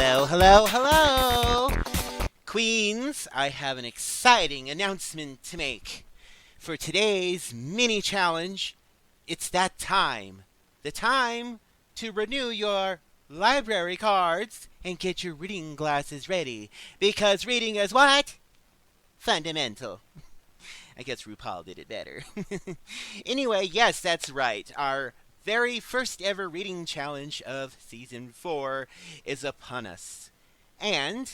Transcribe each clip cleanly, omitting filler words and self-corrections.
Hello, hello, hello! Queens, I have an exciting announcement to make. For today's mini challenge, it's that time. The time to renew your library cards and get your reading glasses ready. Because reading is what? Fundamental. I guess RuPaul did it better. Anyway, yes, that's right. Our very first ever reading challenge of Season 4 is upon us. And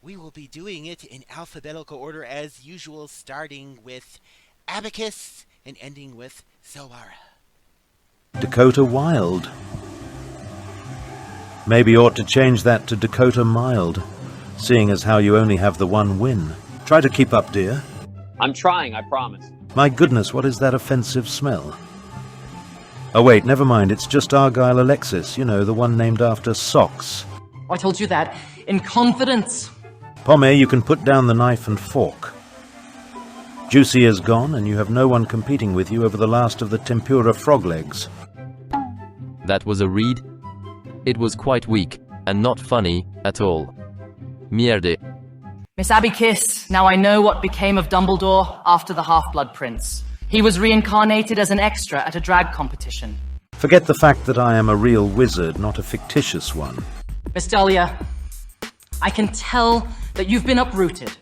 we will be doing it in alphabetical order as usual, starting with Abacus and ending with Zoara. Dakota Wild. Maybe ought to change that to Dakota Mild, seeing as how you only have the one win. Try to keep up, dear. I'm trying, I promise. My goodness, what is that offensive smell? Oh wait, never mind, it's just Argyle Alexis, you know, the one named after socks. I told you that in confidence. Pomme, you can put down the knife and fork. Juicy is gone, and you have no one competing with you over the last of the tempura frog legs. That was a read. It was quite weak, and not funny at all. Mierde. Miss Abby Kiss, now I know what became of Dumbledore after the Half-Blood Prince. He was reincarnated as an extra at a drag competition. Forget the fact that I am a real wizard, not a fictitious one. Miss Dahlia, I can tell that you've been uprooted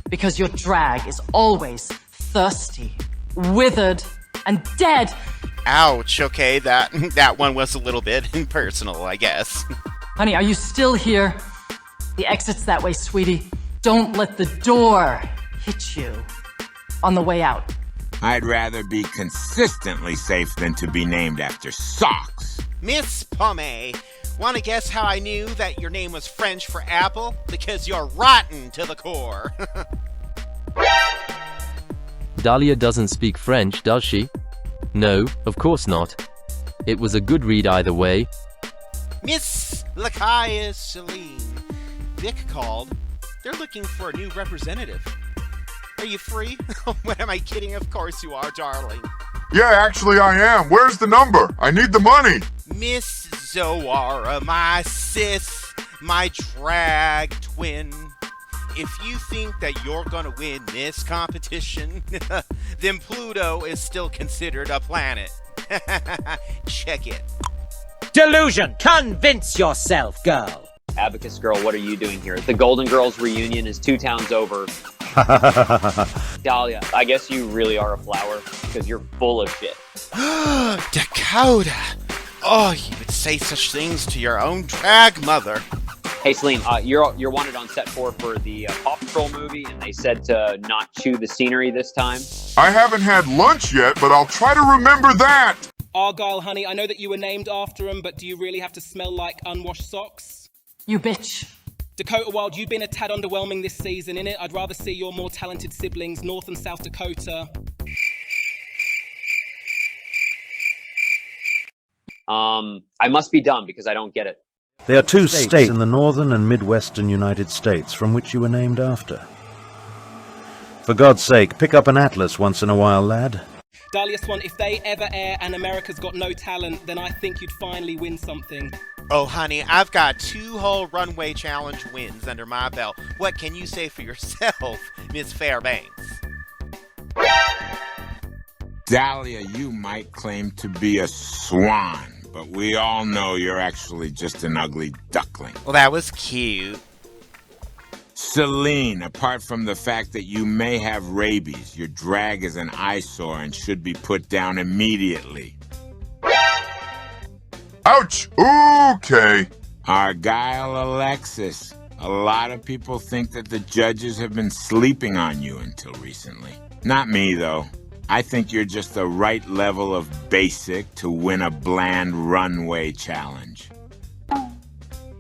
because your drag is always thirsty, withered, and dead. Ouch, okay, that one was a little bit impersonal, I guess. Honey, are you still here? The exit's that way, sweetie. Don't let the door hit you on the way out. I'd rather be consistently safe than to be named after socks. Miss Pomme, want to guess how I knew that your name was French for apple? Because you're rotten to the core. Dahlia doesn't speak French, does she? No, of course not. It was a good read either way. Miss Lakaya Celine. Vic called. They're looking for a new representative. Are you free? What am I kidding? Of course you are, darling. Yeah, actually I am. Where's the number? I need the money. Miss Zoara, my sis, my drag twin. If you think that you're gonna win this competition, then Pluto is still considered a planet. Check it. Delusion! Convince yourself, girl! Abacus girl, what are you doing here? The Golden Girls reunion is 2 towns over. Dahlia, I guess you really are a flower, because you're full of shit. Dakota! Oh, you would say such things to your own drag mother. Hey Celine, you're wanted on set 4 for the Paw Patrol movie, and they said to not chew the scenery this time. I haven't had lunch yet, but I'll try to remember that. Argyle, honey, I know that you were named after him, but do you really have to smell like unwashed socks? You bitch. Dakota Wild, you've been a tad underwhelming this season, innit? I'd rather see your more talented siblings, North and South Dakota. I must be dumb because I don't get it. There are 2 states in the northern and midwestern United States from which you were named after. For God's sake, pick up an atlas once in a while, lad. Dahlia Swan, if they ever air and America's Got No Talent, then I think you'd finally win something. Oh, honey, I've got 2 whole runway challenge wins under my belt. What can you say for yourself, Miss Fairbanks? Dahlia, you might claim to be a swan, but we all know you're actually just an ugly duckling. Well, that was cute. Celine, apart from the fact that you may have rabies, your drag is an eyesore and should be put down immediately. Ouch! Okay. Argyle Alexis, a lot of people think that the judges have been sleeping on you until recently. Not me, though. I think you're just the right level of basic to win a bland runway challenge.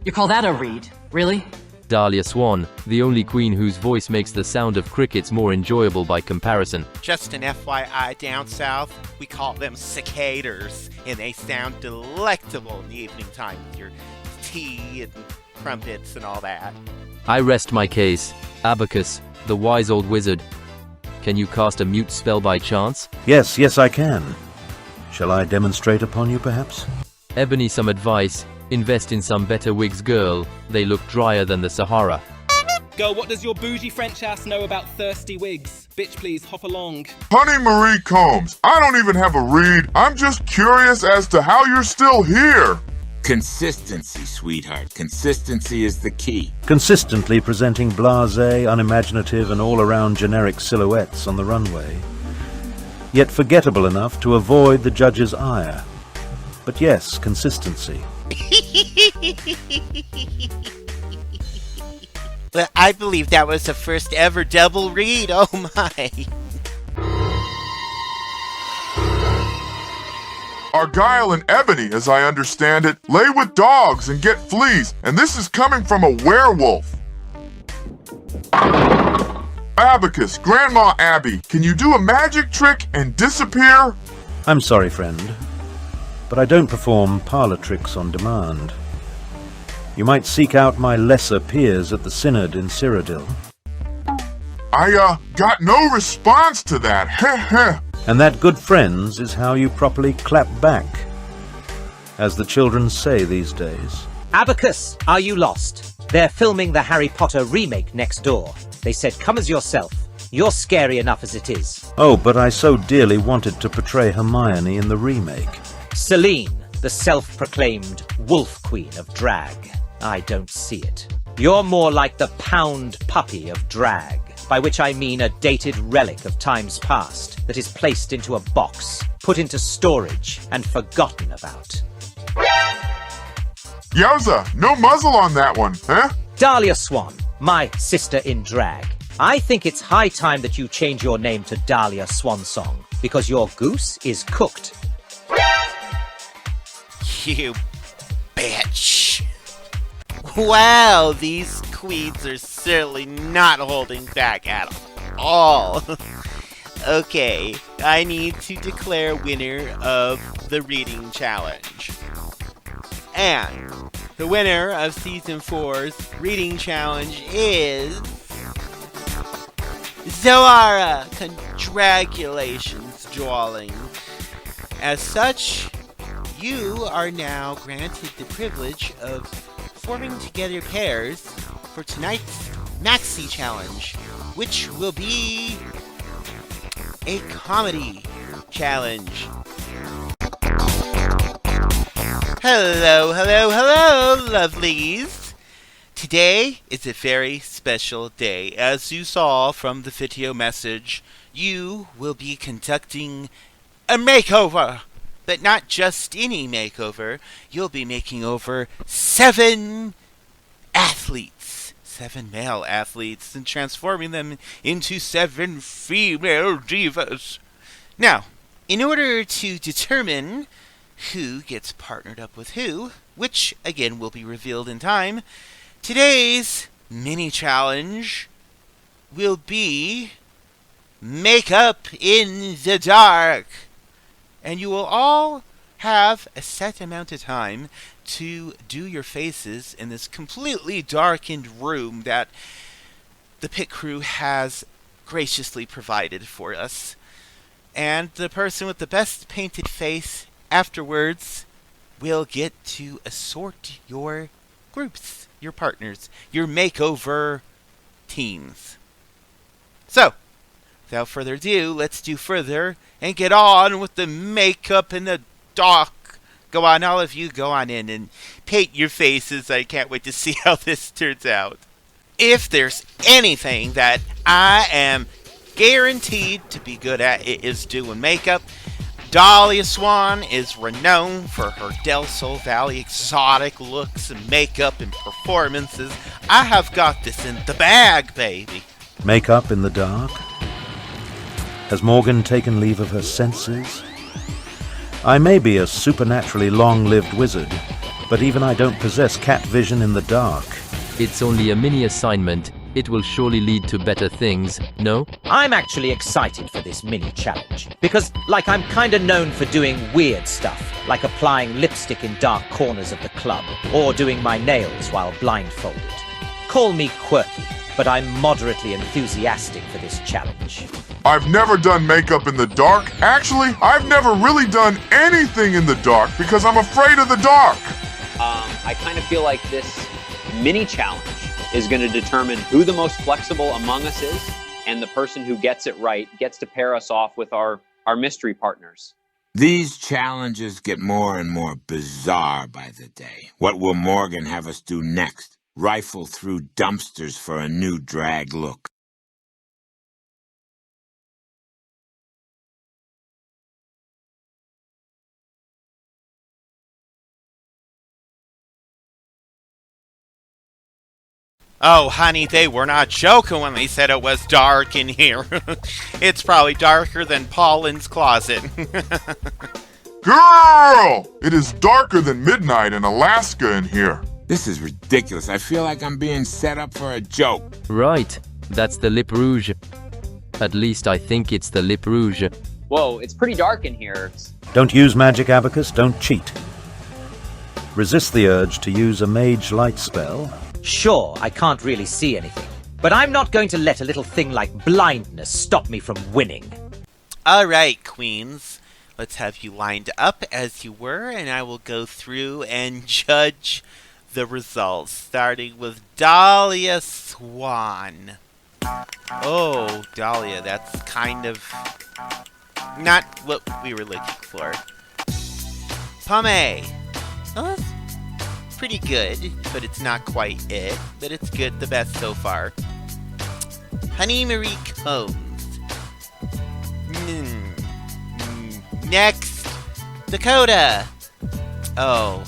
You call that a read? Really? Dahlia Swan, the only queen whose voice makes the sound of crickets more enjoyable by comparison. Just an FYI, down south, we call them cicadas, and they sound delectable in the evening time with your tea and crumpets and all that. I rest my case. Abacus, the wise old wizard. Can you cast a mute spell by chance? Yes, I can. Shall I demonstrate upon you, perhaps? Ebony some advice, invest in some better wigs, girl. They look drier than the Sahara. Girl, what does your bougie French ass know about thirsty wigs? Bitch, please, hop along. Honey Marie Combs, I don't even have a read. I'm just curious as to how you're still here. Consistency, sweetheart. Consistency is the key. Consistently presenting blasé, unimaginative, and all-around generic silhouettes on the runway. Yet forgettable enough to avoid the judge's ire. But yes, consistency. Well, I believe that was the first ever double read. Oh my. Argyle and Ebony, as I understand it, lay with dogs and get fleas, and this is coming from a werewolf. Abacus, Grandma Abby, can you do a magic trick and disappear? I'm sorry, friend, but I don't perform parlor tricks on demand. You might seek out my lesser peers at the Synod in Cyrodiil. I, got no response to that. Heh heh. And that, good friends, is how you properly clap back, as the children say these days. Abacus, are you lost? They're filming the Harry Potter remake next door. They said come as yourself. You're scary enough as it is. Oh, but I so dearly wanted to portray Hermione in the remake. Celine, the self-proclaimed wolf queen of drag. I don't see it. You're more like the pound puppy of drag, by which I mean a dated relic of times past that is placed into a box, put into storage, and forgotten about. Yowza, no muzzle on that one, huh? Dahlia Swan, my sister in drag. I think it's high time that you change your name to Dahlia Swansong, because your goose is cooked. You bitch. Wow, these queens are certainly not holding back at all. Okay, I need to declare winner of the reading challenge. And the winner of Season 4's reading challenge is Zoara. Congratulations, darling. As such, you are now granted the privilege of forming together pairs for tonight's Maxi Challenge, which will be a comedy challenge. Hello, hello, hello, lovelies! Today is a very special day. As you saw from the video message, you will be conducting a makeover. But not just any makeover. You'll be making over 7 athletes. 7 male athletes, and transforming them into 7 female divas. Now, in order to determine who gets partnered up with who, which again will be revealed in time, today's mini challenge will be Makeup in the Dark. And you will all have a set amount of time to do your faces in this completely darkened room that the pit crew has graciously provided for us. And the person with the best painted face afterwards will get to assort your groups, your partners, your makeover teams. So, without further ado, let's do further and get on with the makeup in the dark. Go on, all of you, go on in and paint your faces. I can't wait to see how this turns out. If there's anything that I am guaranteed to be good at, it is doing makeup. Dahlia Swan is renowned for her Del Sol Valley exotic looks and makeup and performances. I have got this in the bag, baby. Makeup in the dark? Has Morgyn taken leave of her senses? I may be a supernaturally long-lived wizard, but even I don't possess cat vision in the dark. It's only a mini assignment. It will surely lead to better things, no? I'm actually excited for this mini challenge, because, like, I'm kinda known for doing weird stuff, like applying lipstick in dark corners of the club, or doing my nails while blindfolded. Call me quirky, but I'm moderately enthusiastic for this challenge. I've never done makeup in the dark. Actually, I've never really done anything in the dark because I'm afraid of the dark. I kind of feel like this mini challenge is going to determine who the most flexible among us is, and the person who gets it right gets to pair us off with our mystery partners. These challenges get more and more bizarre by the day. What will Morgyn have us do next? Rifle through dumpsters for a new drag look. Oh, honey, they were not joking when they said it was dark in here. It's probably darker than Pauline's closet. Girl! It is darker than midnight in Alaska in here. This is ridiculous. I feel like I'm being set up for a joke. Right, that's the lip rouge. At least I think it's the lip rouge. Whoa, it's pretty dark in here. Don't use magic, Abacus. Don't cheat. Resist the urge to use a mage light spell. Sure, I can't really see anything, but I'm not going to let a little thing like blindness stop me from winning. All right, queens. Let's have you lined up as you were, and I will go through and judge the results, starting with Dahlia Swan. Oh, Dahlia, that's kind of not what we were looking for. Pomay. Oh, that's pretty good, but it's not quite it. But it's good, the best so far. Honey Marie Combs. Next, Dakota. Oh,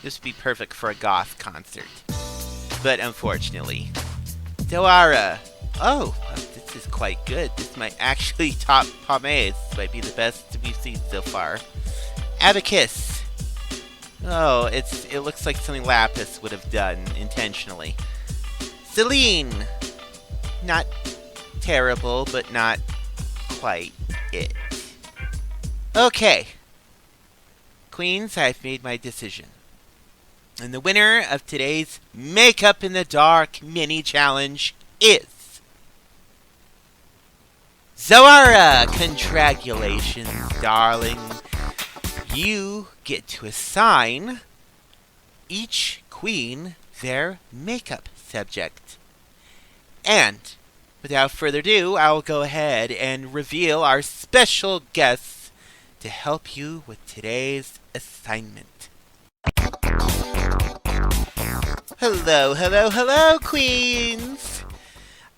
this would be perfect for a goth concert. But unfortunately. Zoara. Oh, this is quite good. This might actually top Pomade. This might be the best we've seen so far. Abacus. Oh, it looks like something Lapis would have done intentionally. Celine. Not terrible, but not quite it. Okay. Queens, I've made my decision. And the winner of today's Makeup in the Dark mini challenge is Zoara. Congratulations, darling. You get to assign each queen their makeup subject. And without further ado, I'll go ahead and reveal our special guests to help you with today's assignment. Hello, hello, hello, queens!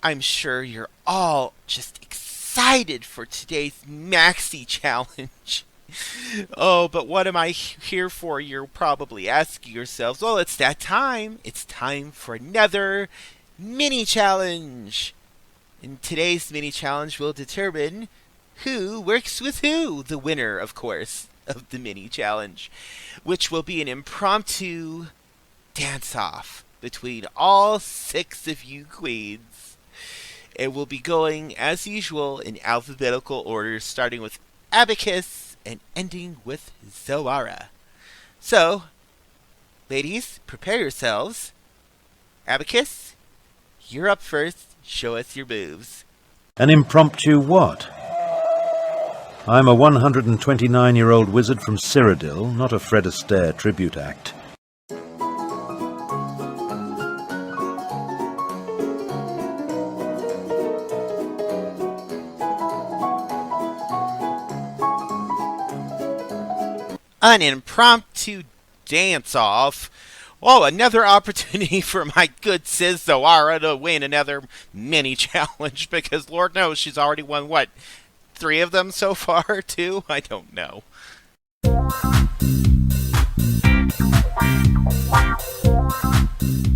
I'm sure you're all just excited for today's maxi challenge. Oh, but what am I here for? You're probably asking yourselves. Well, it's that time. It's time for another mini challenge. And today's mini challenge will determine who works with who. The winner, of course, of the mini challenge, which will be an impromptu dance-off between all 6 of you queens. It will be going, as usual, in alphabetical order, starting with Abacus and ending with Zoara. So, ladies, prepare yourselves. Abacus, you're up first. Show us your moves. An impromptu what? I'm a 129-year-old wizard from Cyrodiil, not a Fred Astaire tribute act. An impromptu dance-off. Oh, another opportunity for my good sis Zoara to win another mini challenge, because Lord knows she's already won, what, 3 of them so far? 2? I don't know.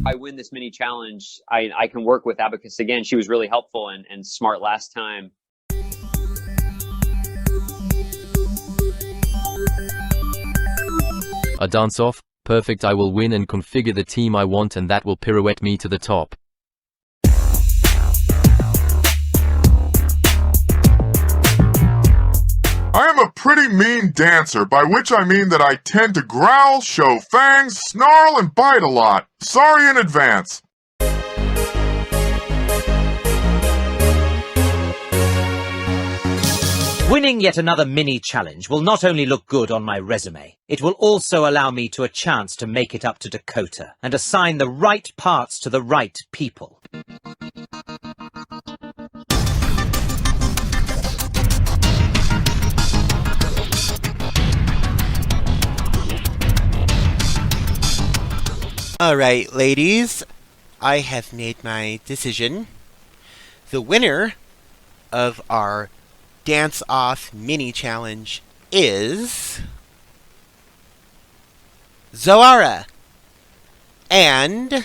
I win this mini challenge, I can work with Abacus again. She was really helpful and smart last time. A dance-off? Perfect, I will win and configure the team I want, and that will pirouette me to the top. I am a pretty mean dancer, by which I mean that I tend to growl, show fangs, snarl, and bite a lot. Sorry in advance. Winning yet another mini-challenge will not only look good on my resume, it will also allow me to a chance to make it up to Dakota and assign the right parts to the right people. Alright, ladies, I have made my decision. The winner of our Dance Off mini challenge is Zoara and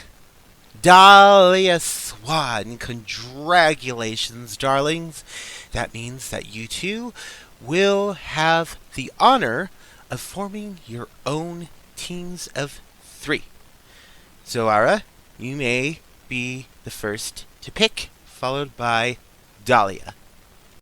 Dahlia Swan. Congratulations, darlings. That means that you two will have the honor of forming your own teams of 3. Zoara, you may be the first to pick, followed by Dahlia.